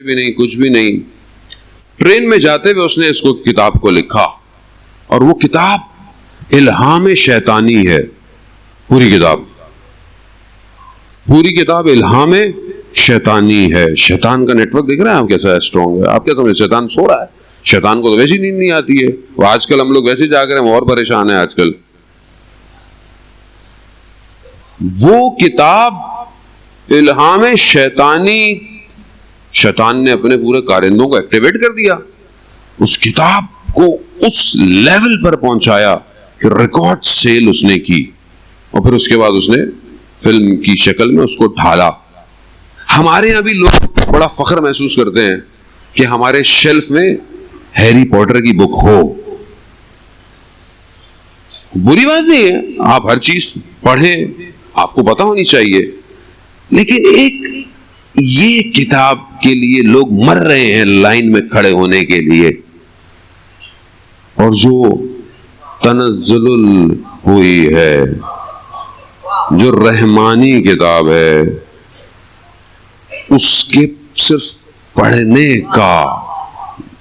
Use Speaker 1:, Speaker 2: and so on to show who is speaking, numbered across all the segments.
Speaker 1: بھی نہیں، کچھ بھی نہیں. ٹرین میں جاتے ہوئے اس نے اس کو کتاب کو لکھا اور وہ کتاب الہام شیطانی ہے. پوری کتاب الہام شیطانی ہے. شیطان کا نیٹ ورک دیکھ رہے ہیں آپ کیسا اسٹرانگ ہے. آپ کیا سمجھے شیطان سو رہا ہے؟ شیطان کو تو ویسی نیند نہیں آتی ہے. وہ آج کل ہم لوگ ویسے جا کر ہم اور پریشان ہیں. آج کل وہ کتاب الہام شیطانی، شیطان نے اپنے پورے کارندوں کو ایکٹیویٹ کر دیا. اس کتاب کو اس لیول پر پہنچایا کہ ریکارڈ سیل اس نے کی اور پھر اس کے بعد اس نے فلم کی شکل میں اس کو ڈھالا. ہمارے یہاں بھی لوگ بڑا فخر محسوس کرتے ہیں کہ ہمارے شیلف میں ہیری پوٹر کی بک ہو. بری بات نہیں ہے، آپ ہر چیز پڑھیں، آپ کو پتہ ہونی چاہیے. لیکن ایک یہ کتاب کے لیے لوگ مر رہے ہیں لائن میں کھڑے ہونے کے لیے، اور جو تنزل ہوئی ہے، جو رحمانی کتاب ہے، اس کے صرف پڑھنے کا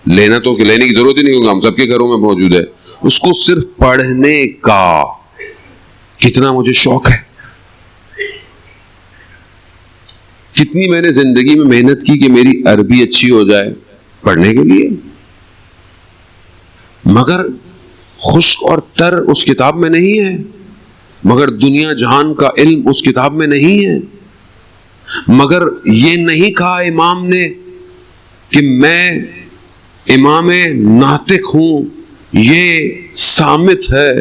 Speaker 1: لینے کی ضرورت ہی نہیں ہوگا. ہم سب کے گھروں میں موجود ہے. اس کو صرف پڑھنے کا کتنا مجھے شوق ہے. کتنی میں نے زندگی میں محنت کی کہ میری عربی اچھی ہو جائے پڑھنے کے لیے، مگر خشک اور تر اس کتاب میں نہیں ہے. مگر دنیا جہان کا علم اس کتاب میں نہیں ہے. مگر یہ نہیں کہا امام نے کہ میں امام ناطق ہوں، یہ صامت ہے.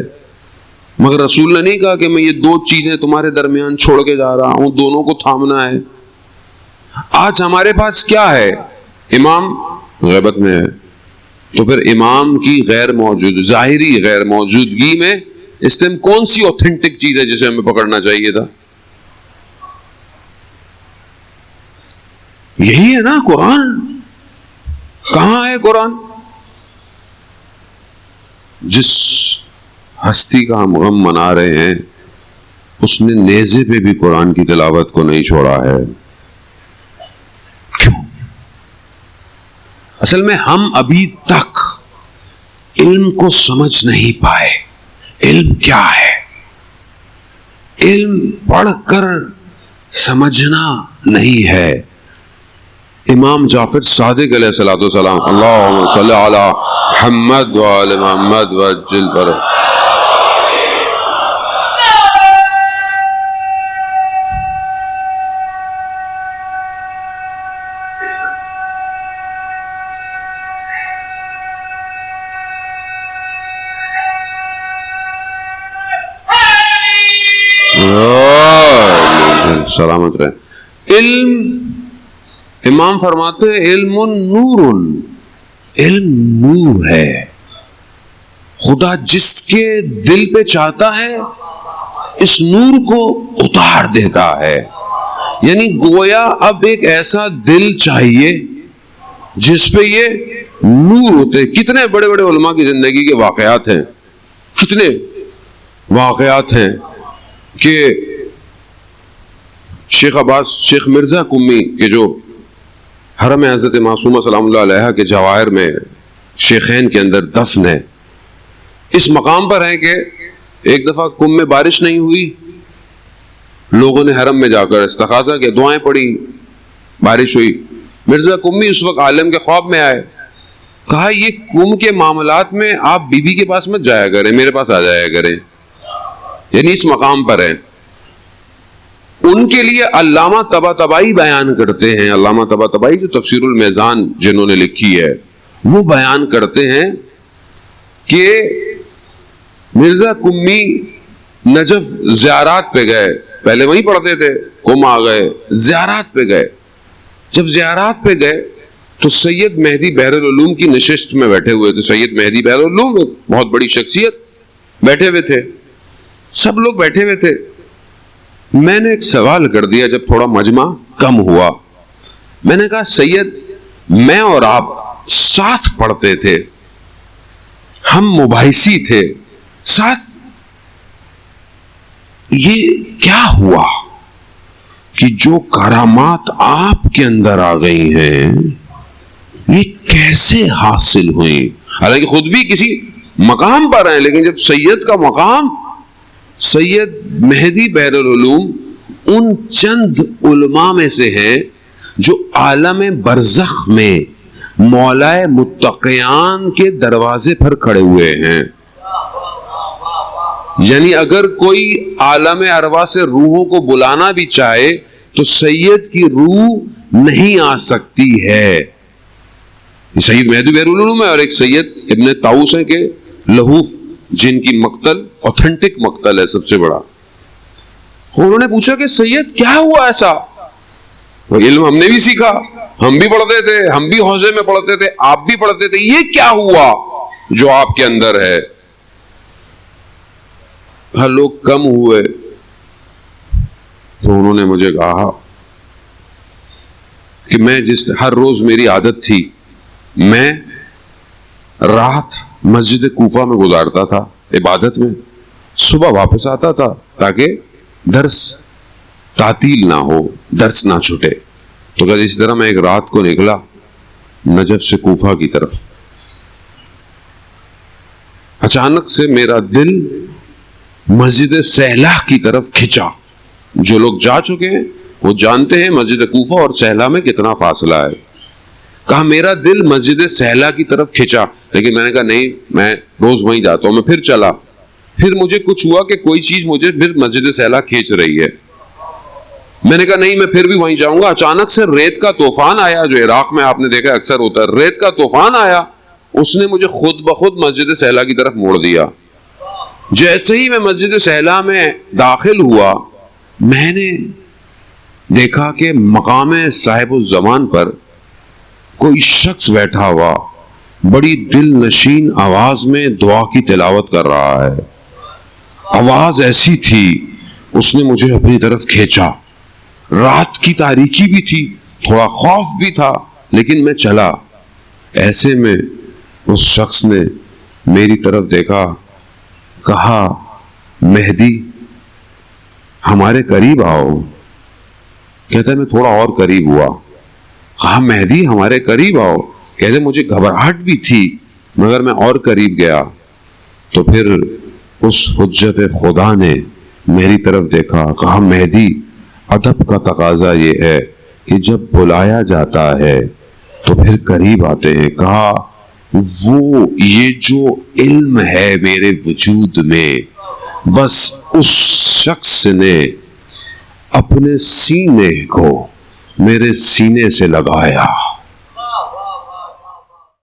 Speaker 1: مگر رسول نے نہیں کہا کہ میں یہ دو چیزیں تمہارے درمیان چھوڑ کے جا رہا ہوں، دونوں کو تھامنا ہے. آج ہمارے پاس کیا ہے؟ امام غیبت میں ہے، تو پھر امام کی غیر موجود، ظاہری غیر موجودگی میں اس ٹائم کون سی اوتھینٹک چیز ہے جسے ہمیں پکڑنا چاہیے تھا؟ یہی ہے نا قرآن. کہاں ہے قرآن؟ جس ہستی کا ہم غم منا رہے ہیں اس نے نیزے پہ بھی قرآن کی تلاوت کو نہیں چھوڑا ہے. کیوں؟ اصل میں ہم ابھی تک علم کو سمجھ نہیں پائے. علم کیا ہے؟ علم پڑھ کر سمجھنا نہیں ہے. امام جعفر صادق علیہ الصلوۃ والسلام، اللہم صلی علی محمد وعلی محمد وعجل پر، سلامت رہے. علم، امام فرماتے ہیں علم نور، علم نور ہے. خدا جس کے دل پہ چاہتا ہے اس نور کو اتار دیتا ہے. یعنی گویا اب ایک ایسا دل چاہیے جس پہ یہ نور ہوتے. کتنے بڑے بڑے علماء کی زندگی کے واقعات ہیں، کتنے واقعات ہیں کہ شیخ عباس، شیخ مرزا قمی کے جو حرم حضرت معصومہ سلام اللہ علیہ کے جواہر میں شیخین کے اندر دفن ہے، اس مقام پر ہے کہ ایک دفعہ کم میں بارش نہیں ہوئی. لوگوں نے حرم میں جا کر استغاثہ کیا، دعائیں پڑھی، بارش ہوئی. مرزا قمی اس وقت عالم کے خواب میں آئے. کہا یہ کم کے معاملات میں آپ بی بی کے پاس مت جایا کریں، میرے پاس آ جایا کریں. یعنی اس مقام پر ہے. ان کے لیے علامہ طباطبائی بیان کرتے ہیں، علامہ طباطبائی جو تفسیر المیزان جنہوں نے لکھی ہے، وہ بیان کرتے ہیں کہ مرزا قمی نجف زیارات پہ گئے. پہلے وہیں پڑھتے تھے، قم آ گئے، زیارات پہ گئے. جب زیارات پہ گئے تو سید مہدی بحر العلوم کی نشست میں بیٹھے ہوئے تھے. سید مہدی بحر العلوم بہت بڑی شخصیت، بیٹھے ہوئے تھے، سب لوگ بیٹھے ہوئے تھے. میں نے ایک سوال کر دیا جب تھوڑا مجمع کم ہوا. میں نے کہا سید، میں اور آپ ساتھ پڑھتے تھے، ہم مباحثی تھے ساتھ، یہ کیا ہوا کہ جو کرامات آپ کے اندر آ گئی ہیں یہ کیسے حاصل ہوئی؟ حالانکہ خود بھی کسی مقام پر ہیں، لیکن جب سید کا مقام، سید مہدی بحر العلوم ان چند علماء میں سے ہیں جو عالم برزخ میں مولائے متقیان کے دروازے پر کھڑے ہوئے ہیں. یعنی اگر کوئی عالم ارواح سے روحوں کو بلانا بھی چاہے تو سید کی روح نہیں آ سکتی ہے. سید مہدی بحر العلوم ہے اور ایک سید ابن طاؤس ہیں کہ لہوف، جن کی مقتل اوتھینٹک مقتل ہے سب سے بڑا. انہوں نے پوچھا کہ سید کیا ہوا ایسا؟ وہ علم ہم نے بھی سیکھا، ہم بھی پڑھتے تھے، ہم بھی حوضے میں پڑھتے تھے، آپ بھی پڑھتے تھے، یہ کیا ہوا جو آپ کے اندر ہے؟ ہر لوگ کم ہوئے تو انہوں نے مجھے کہا کہ میں ہر روز میری عادت تھی، میں رات مسجد کوفہ میں گزارتا تھا عبادت میں، صبح واپس آتا تھا تاکہ درس تعطیل نہ ہو، درس نہ چھوٹے. تو کہ اسی طرح میں ایک رات کو نکلا نجف سے کوفہ کی طرف. اچانک سے میرا دل مسجد سہلہ کی طرف کھچا. جو لوگ جا چکے ہیں وہ جانتے ہیں مسجد کوفہ اور سہلہ میں کتنا فاصلہ ہے. کہا میرا دل مسجد سہلہ کی طرف کھچا، لیکن میں نے کہا نہیں، میں روز وہیں جاتا ہوں. میں پھر چلا، پھر مجھے کچھ ہوا کہ کوئی چیز مجھے پھر مسجد سہلہ کھینچ رہی ہے. میں نے کہا نہیں، میں پھر بھی وہیں جاؤں گا. اچانک سے ریت کا طوفان آیا، جو عراق میں آپ نے دیکھا اکثر ہوتا ہے، ریت کا طوفان آیا، اس نے مجھے خود بخود مسجد سہلہ کی طرف موڑ دیا. جیسے ہی میں مسجد سہلہ میں داخل ہوا، میں نے دیکھا کہ مقام صاحب الزمان پر کوئی شخص بیٹھا ہوا بڑی دل نشین آواز میں دعا کی تلاوت کر رہا ہے. آواز ایسی تھی، اس نے مجھے اپنی طرف کھینچا. رات کی تاریکی بھی تھی، تھوڑا خوف بھی تھا، لیکن میں چلا. ایسے میں اس شخص نے میری طرف دیکھا، کہا مہدی ہمارے قریب آؤ. کہتا ہے میں تھوڑا اور قریب ہوا. کہا مہدی ہمارے قریب آؤ. کہتے مجھے گھبراہٹ بھی تھی مگر میں اور قریب گیا. تو پھر اس حجت خدا نے میری طرف دیکھا، کہا مہدی ادب کا تقاضا یہ ہے کہ جب بلایا جاتا ہے تو پھر قریب آتے ہیں. کہا وہ یہ جو علم ہے میرے وجود میں، بس اس شخص نے اپنے سینے کو میرے سینے سے لگایا.